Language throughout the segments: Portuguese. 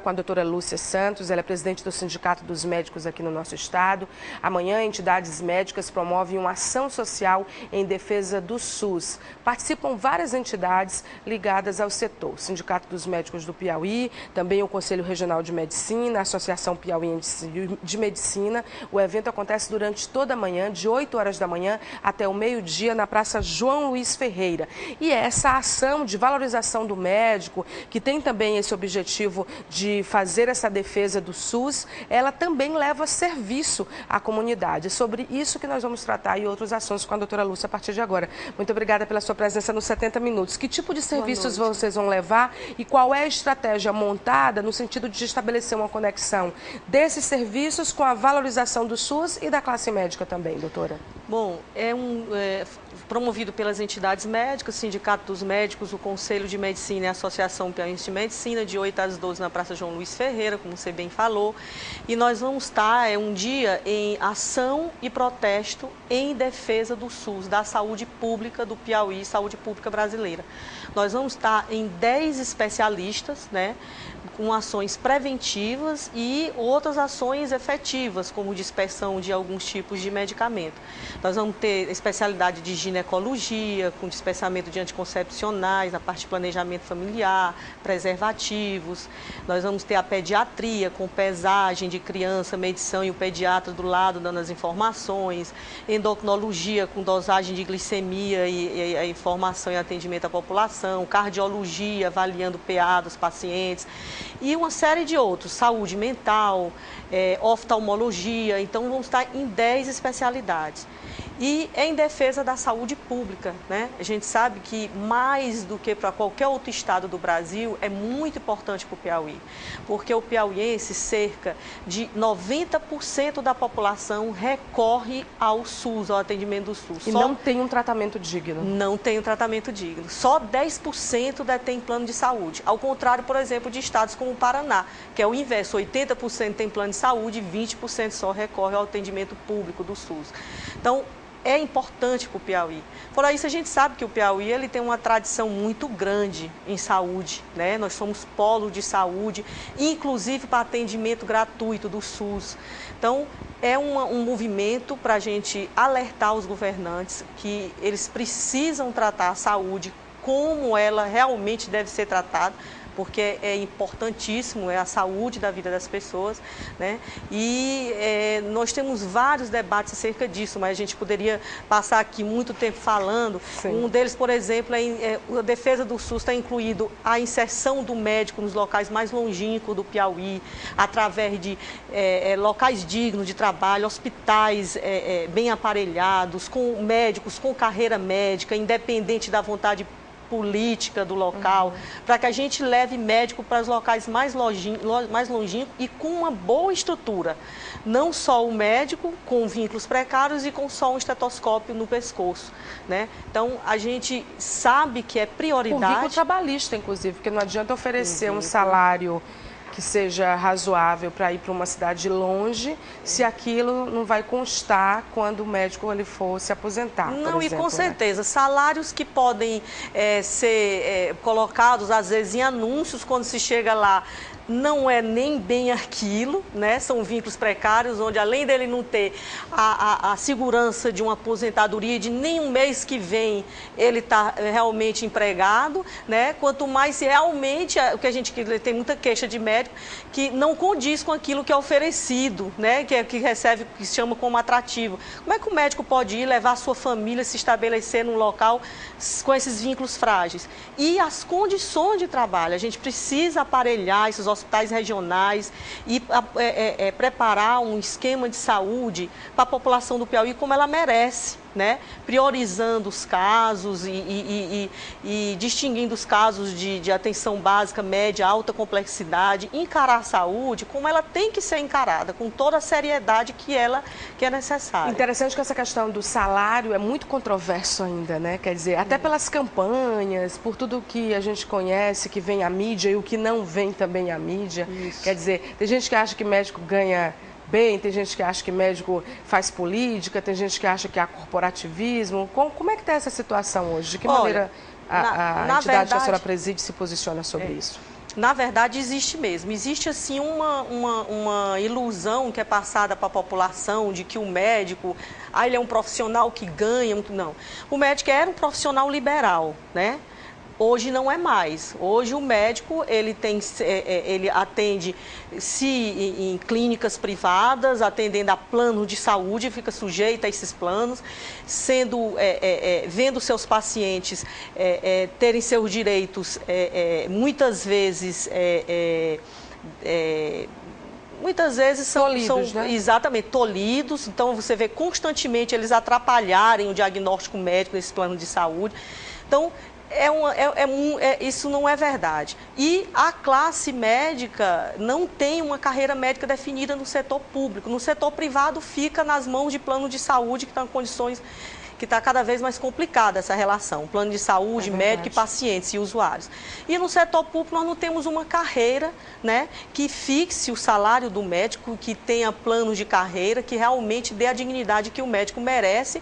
com a doutora Lúcia Santos, ela é presidente do Sindicato dos Médicos aqui no nosso estado. Amanhã, entidades médicas promovem uma ação social em defesa do SUS. Participam várias entidades ligadas ao setor. O Sindicato dos Médicos do Piauí, também o Conselho Regional de Medicina, a Associação Piauiense de Medicina. O evento acontece durante toda a manhã, de 8 horas da manhã até o meio-dia, na Praça João Luiz Ferreira. E essa ação de valorização do médico, que tem também esse objetivo de fazer essa defesa do SUS, ela também leva serviço à comunidade. É sobre isso que nós vamos tratar e outros assuntos com a doutora Lúcia a partir de agora. Muito obrigada pela sua presença nos 70 minutos. Que tipo de serviços vocês vão levar e qual é a estratégia montada no sentido de estabelecer uma conexão desses serviços com a valorização do SUS e da classe médica também, doutora? Bom, promovido pelas entidades médicas, Sindicato dos Médicos, o Conselho de Medicina e a Associação Piauiense de Medicina, de 8 às 12 na Praça João Luiz Ferreira, como você bem falou. E nós vamos estar um dia em ação e protesto em defesa do SUS, da saúde pública do Piauí, saúde pública brasileira. Nós vamos estar em 10 especialistas, né, com ações preventivas e outras ações efetivas, como dispersão de alguns tipos de medicamento. Nós vamos ter especialidade de ginecologia, com dispensamento de anticoncepcionais, na parte de planejamento familiar, preservativos. Nós vamos ter a pediatria, com pesagem de criança, medição e o pediatra do lado dando as informações. Endocrinologia, com dosagem de glicemia e a informação e atendimento à população. Cardiologia, avaliando o PA dos pacientes. E uma série de outros, saúde mental, oftalmologia. Então, vamos estar em 10 especialidades. E em defesa da saúde pública, né? A gente sabe que mais do que para qualquer outro estado do Brasil, é muito importante para o Piauí, porque o piauiense, cerca de 90% da população recorre ao SUS, ao atendimento do SUS. E não tem um tratamento digno. Não tem um tratamento digno. Só 10% detém plano de saúde. Ao contrário, por exemplo, de estados como o Paraná, que é o inverso, 80% tem plano de saúde e 20% só recorre ao atendimento público do SUS. Então, é importante para o Piauí. Fora isso, a gente sabe que o Piauí ele tem uma tradição muito grande em saúde, né? Nós somos polo de saúde, inclusive para atendimento gratuito do SUS. Então, é um movimento para a gente alertar os governantes que eles precisam tratar a saúde como ela realmente deve ser tratada, porque é importantíssimo, é a saúde da vida das pessoas, né? E nós temos vários debates acerca disso, mas a gente poderia passar aqui muito tempo falando. Sim. Um deles, por exemplo, a defesa do SUS está incluído a inserção do médico nos locais mais longínquos do Piauí, através de locais dignos de trabalho, hospitais bem aparelhados, com médicos com carreira médica, independente da vontade política do local, para que a gente leve médico para os locais mais longínquos e com uma boa estrutura. Não só o médico com vínculos precários e com só um estetoscópio no pescoço, né? Então, a gente sabe que é prioridade. O vínculo trabalhista, inclusive, porque não adianta oferecer um salário que seja razoável para ir para uma cidade longe, se aquilo não vai constar quando o médico ele for se aposentar. Não, exemplo, e com certeza, salários que podem ser colocados, às vezes, em anúncios, quando se chega lá, não é nem bem aquilo, né? São vínculos precários, onde além dele não ter a segurança de uma aposentadoria, de nem um mês que vem ele está realmente empregado, né? Quanto mais se realmente, o que a gente tem muita queixa de médico, que não condiz com aquilo que é oferecido, né? Que recebe, que se chama como atrativo. Como é que o médico pode ir levar a sua família, se estabelecer num local com esses vínculos frágeis? E as condições de trabalho, a gente precisa aparelhar esses hospitais regionais e preparar um esquema de saúde para a população do Piauí como ela merece, né? Priorizando os casos e distinguindo os casos de atenção básica, média, alta complexidade, encarar a saúde como ela tem que ser encarada, com toda a seriedade que é necessária. Interessante que essa questão do salário é muito controverso ainda, né? Quer dizer, até pelas campanhas, por tudo que a gente conhece, que vem à mídia e o que não vem também à mídia. Isso. Quer dizer, tem gente que acha que médico ganha bem, tem gente que acha que médico faz política, tem gente que acha que há corporativismo. Como é que está essa situação hoje? De que maneira a entidade que a senhora preside se posiciona sobre isso? Na verdade, existe mesmo. Existe, assim, uma ilusão que é passada para a população de que o médico, ele é um profissional que ganha muito. Não. O médico era um profissional liberal, né? Hoje não é mais. Hoje o médico ele atende em clínicas privadas, atendendo a plano de saúde, fica sujeito a esses planos, vendo seus pacientes terem seus direitos muitas vezes tolhidos, né? Exatamente, tolhidos. Então você vê constantemente eles atrapalharem o diagnóstico médico nesse plano de saúde. Então isso não é verdade. E a classe médica não tem uma carreira médica definida no setor público. No setor privado fica nas mãos de plano de saúde que estão em condições que está cada vez mais complicada essa relação, plano de saúde, médico e pacientes e usuários. E no setor público nós não temos uma carreira, né, que fixe o salário do médico, que tenha planos de carreira, que realmente dê a dignidade que o médico merece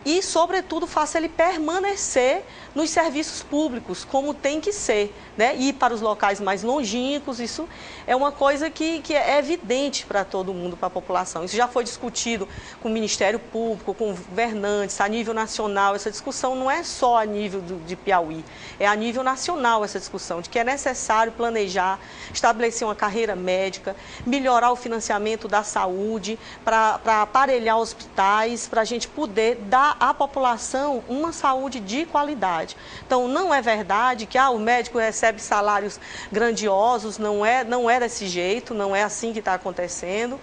e, sobretudo, faça ele permanecer nos serviços públicos, como tem que ser, né? Ir para os locais mais longínquos, isso é uma coisa que é evidente para todo mundo, para a população. Isso já foi discutido com o Ministério Público, com governantes, a nível nacional. Essa discussão não é só a nível de Piauí, é a nível nacional essa discussão, de que é necessário planejar, estabelecer uma carreira médica, melhorar o financiamento da saúde, para aparelhar hospitais, para a gente poder dar à população uma saúde de qualidade. Então, não é verdade que o médico recebe salários grandiosos, não é desse jeito, não é assim que está acontecendo.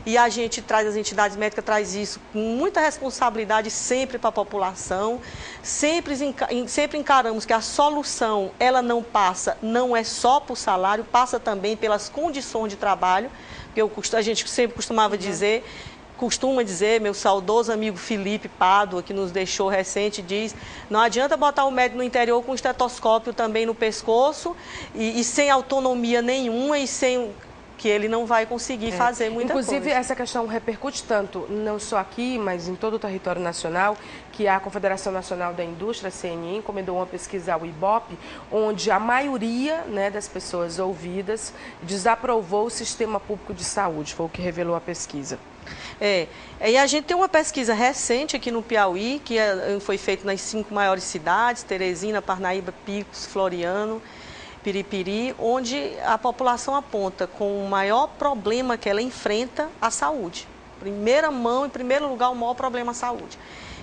E a gente as entidades médicas traz isso com muita responsabilidade sempre para a população. Sempre encaramos que a solução, ela não é só por salário, passa também pelas condições de trabalho, porque a gente sempre costuma dizer, meu saudoso amigo Felipe Pádua, que nos deixou recente, diz: não adianta botar o médico no interior com um estetoscópio também no pescoço e sem autonomia nenhuma e sem que ele não vai conseguir fazer muita coisa. Inclusive, essa questão repercute tanto, não só aqui, mas em todo o território nacional, que a Confederação Nacional da Indústria, CNI, encomendou uma pesquisa ao IBOP, onde a maioria, né, das pessoas ouvidas desaprovou o sistema público de saúde, foi o que revelou a pesquisa. E a gente tem uma pesquisa recente aqui no Piauí, que foi feita nas 5 maiores cidades, Teresina, Parnaíba, Picos, Floriano, Piripiri, onde a população aponta com o maior problema que ela enfrenta a saúde. Em primeiro lugar, o maior problema é a saúde.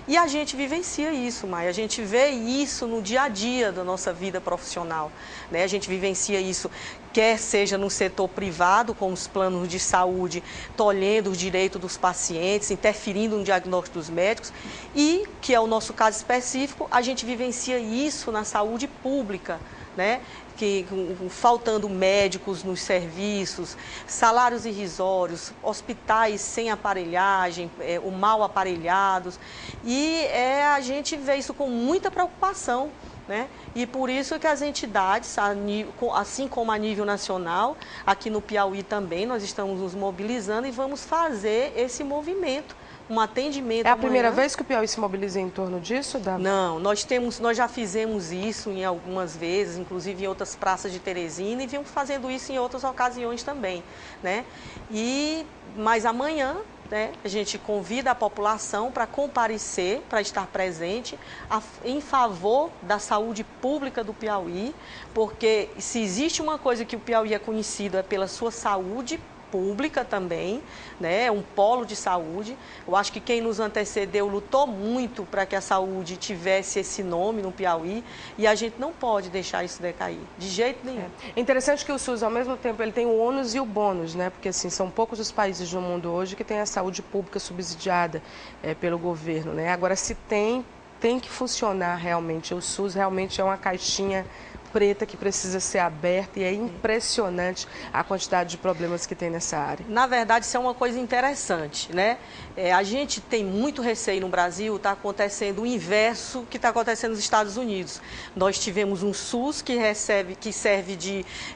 E a gente vivencia isso, Maia, a gente vê isso no dia a dia da nossa vida profissional, né? A gente vivencia isso, quer seja no setor privado, com os planos de saúde, tolhendo os direitos dos pacientes, interferindo no diagnóstico dos médicos, e, que é o nosso caso específico, a gente vivencia isso na saúde pública, né? Faltando médicos nos serviços, salários irrisórios, hospitais sem aparelhagem, mal aparelhados, e a gente vê isso com muita preocupação, né? E por isso que as entidades, assim como a nível nacional, aqui no Piauí também, nós estamos nos mobilizando e vamos fazer esse movimento. Um atendimento. É a primeira vez que o Piauí se mobiliza em torno disso, Dava? Não, nós já fizemos isso em algumas vezes, inclusive em outras praças de Teresina, e viemos fazendo isso em outras ocasiões também, né? Mas amanhã, né, a gente convida a população para comparecer, para estar presente em favor da saúde pública do Piauí, porque se existe uma coisa que o Piauí é conhecido é pela sua saúde pública também, né? Um polo de saúde. Eu acho que quem nos antecedeu lutou muito para que a saúde tivesse esse nome no Piauí e a gente não pode deixar isso decair, de jeito nenhum. É interessante que o SUS, ao mesmo tempo, ele tem o ônus e o bônus, né? Porque, assim, são poucos os países no mundo hoje que têm a saúde pública subsidiada pelo governo, né? Agora, se tem que funcionar realmente. O SUS realmente é uma caixinha preta que precisa ser aberta e é impressionante a quantidade de problemas que tem nessa área. Na verdade, isso é uma coisa interessante, né? A gente tem muito receio no Brasil, está acontecendo o inverso que está acontecendo nos Estados Unidos. Nós tivemos um SUS que serve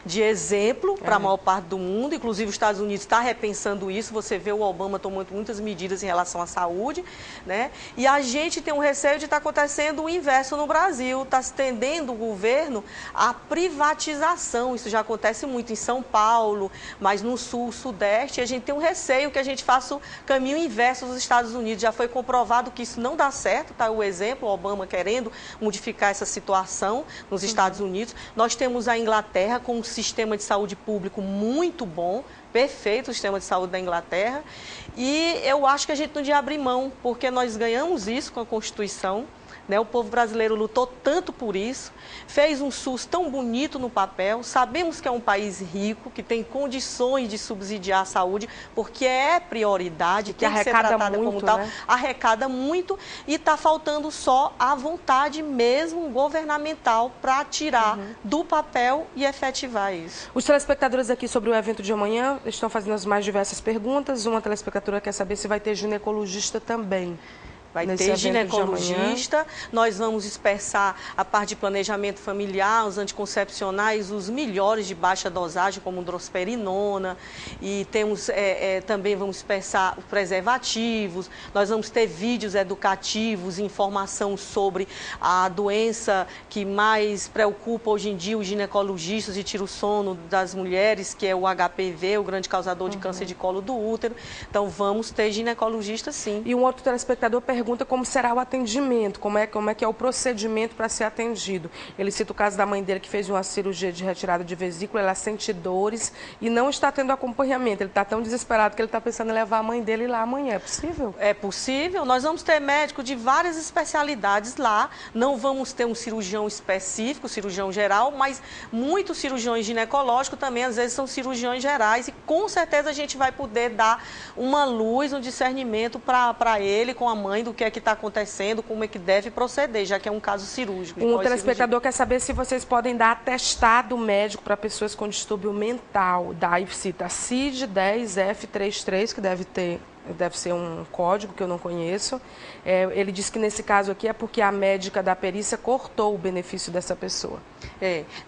de exemplo para a maior parte do mundo, inclusive os Estados Unidos está repensando isso, você vê o Obama tomando muitas medidas em relação à saúde, né? E a gente tem um receio de estar acontecendo o inverso no Brasil, está se tendendo o governo a privatização. Isso já acontece muito em São Paulo, mas no Sul, Sudeste, a gente tem um receio que a gente faça o caminho inverso dos Estados Unidos. Já foi comprovado que isso não dá certo, tá? O exemplo, o Obama querendo modificar essa situação nos Estados Unidos. Nós temos a Inglaterra com um sistema de saúde público muito bom, perfeito o sistema de saúde da Inglaterra, e eu acho que a gente não devia abrir mão, porque nós ganhamos isso com a Constituição, né? O povo brasileiro lutou tanto por isso, fez um SUS tão bonito no papel, sabemos que é um país rico, que tem condições de subsidiar a saúde, porque é prioridade, que tem que ser tratada como tal, né? Arrecada muito, e está faltando só a vontade mesmo governamental para tirar do papel e efetivar isso. Os telespectadores aqui sobre o evento de amanhã estão fazendo as mais diversas perguntas. Uma telespectadora quer saber se vai ter ginecologista também. Vai ter ginecologista, nós vamos dispersar a parte de planejamento familiar, os anticoncepcionais, os melhores de baixa dosagem, como drosperinona, e temos, também vamos dispersar os preservativos, nós vamos ter vídeos educativos, informação sobre a doença que mais preocupa hoje em dia os ginecologistas e tira o sono das mulheres, que é o HPV, o grande causador de câncer de colo do útero. Então vamos ter ginecologista sim. E um outro telespectador pergunta como será o atendimento, como é que é o procedimento para ser atendido. Ele cita o caso da mãe dele que fez uma cirurgia de retirada de vesícula, ela sente dores e não está tendo acompanhamento. Ele está tão desesperado que ele está pensando em levar a mãe dele lá amanhã. É possível? É possível. Nós vamos ter médico de várias especialidades lá. Não vamos ter um cirurgião específico, cirurgião geral, mas muitos cirurgiões ginecológicos também, às vezes, são cirurgiões gerais e com certeza a gente vai poder dar uma luz, um discernimento para ele, com a mãe, do que é que está acontecendo, como é que deve proceder, já que é um caso cirúrgico. Um telespectador quer saber se vocês podem dar atestado médico para pessoas com distúrbio mental. Daí cita CID-10F33, que deve ser um código que eu não conheço. Ele diz que nesse caso aqui é porque a médica da perícia cortou o benefício dessa pessoa.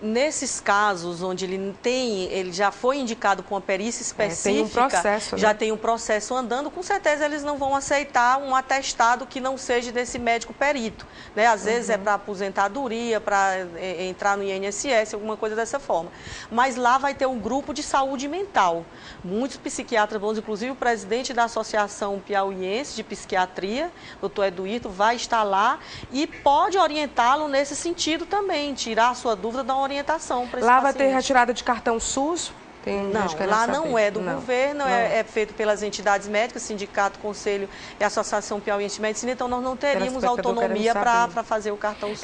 Nesses casos onde ele já foi indicado com uma perícia específica, tem um processo, né? Já tem um processo andando, com certeza eles não vão aceitar um atestado que não seja desse médico perito, né? Às vezes é para aposentadoria, para entrar no INSS, alguma coisa dessa forma. Mas lá vai ter um grupo de saúde mental. Muitos psiquiatras bons, inclusive o presidente da Associação Piauiense de Psiquiatria, doutor Eduito, vai estar lá e pode orientá-lo nesse sentido também, tirar a sua dúvida, dar uma orientação para esse Lá paciente. vai ter retirada de cartão SUS? Não, lá não é do governo, é feito pelas entidades médicas, Sindicato, Conselho e Associação Piauiense de Medicina, então nós não teríamos autonomia para fazer o cartão SUS.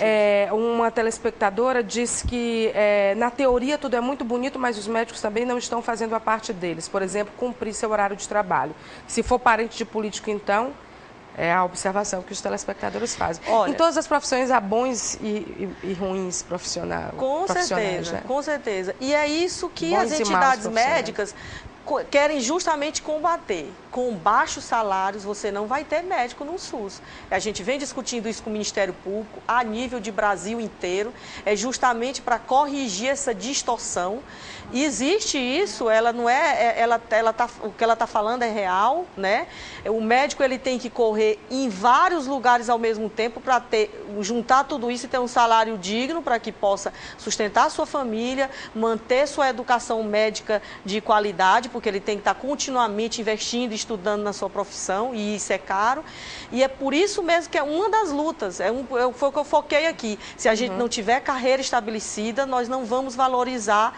Uma telespectadora disse que na teoria tudo é muito bonito, mas os médicos também não estão fazendo a parte deles. Por exemplo, cumprir seu horário de trabalho. Se for parente de político, então, é a observação que os telespectadores fazem. Olha, em todas as profissões há bons e ruins profissionais. Com certeza, né? Com certeza. E é isso que as entidades médicas querem justamente combater. Com baixos salários, você não vai ter médico no SUS. A gente vem discutindo isso com o Ministério Público, a nível de Brasil inteiro, é justamente para corrigir essa distorção. E existe isso, ela não é, o que ela está falando é real, né? O médico ele tem que correr em vários lugares ao mesmo tempo para juntar tudo isso e ter um salário digno para que possa sustentar a sua família, manter sua educação médica de qualidade, porque ele tem que estar continuamente investindo e estudando na sua profissão, e isso é caro. E é por isso mesmo que é uma das lutas, foi o que eu foquei aqui. Se a gente não tiver carreira estabelecida, nós não vamos valorizar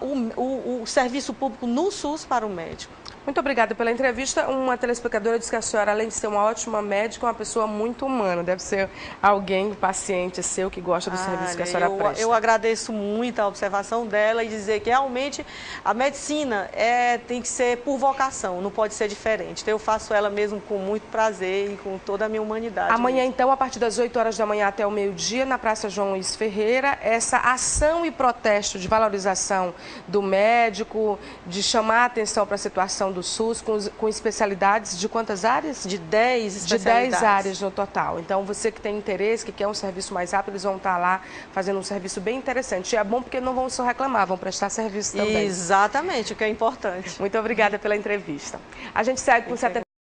o serviço público no SUS para o médico. Muito obrigada pela entrevista. Uma telespectadora disse que a senhora, além de ser uma ótima médica, é uma pessoa muito humana. Deve ser alguém, paciente seu, que gosta do serviço que a senhora presta. Eu agradeço muito a observação dela e dizer que realmente a medicina tem que ser por vocação, não pode ser diferente. Então eu faço ela mesmo com muito prazer e com toda a minha humanidade. Amanhã, então, a partir das 8 horas da manhã até o meio-dia, na Praça João Luiz Ferreira, essa ação e protesto de valorização do médico, de chamar a atenção para a situação do SUS, com especialidades de quantas áreas? De 10 De especialidades. 10 áreas no total. Então, você que tem interesse, que quer um serviço mais rápido, eles vão estar lá fazendo um serviço bem interessante. E é bom porque não vão só reclamar, vão prestar serviço também. Exatamente, o que é importante. Muito obrigada pela entrevista. A gente segue com 70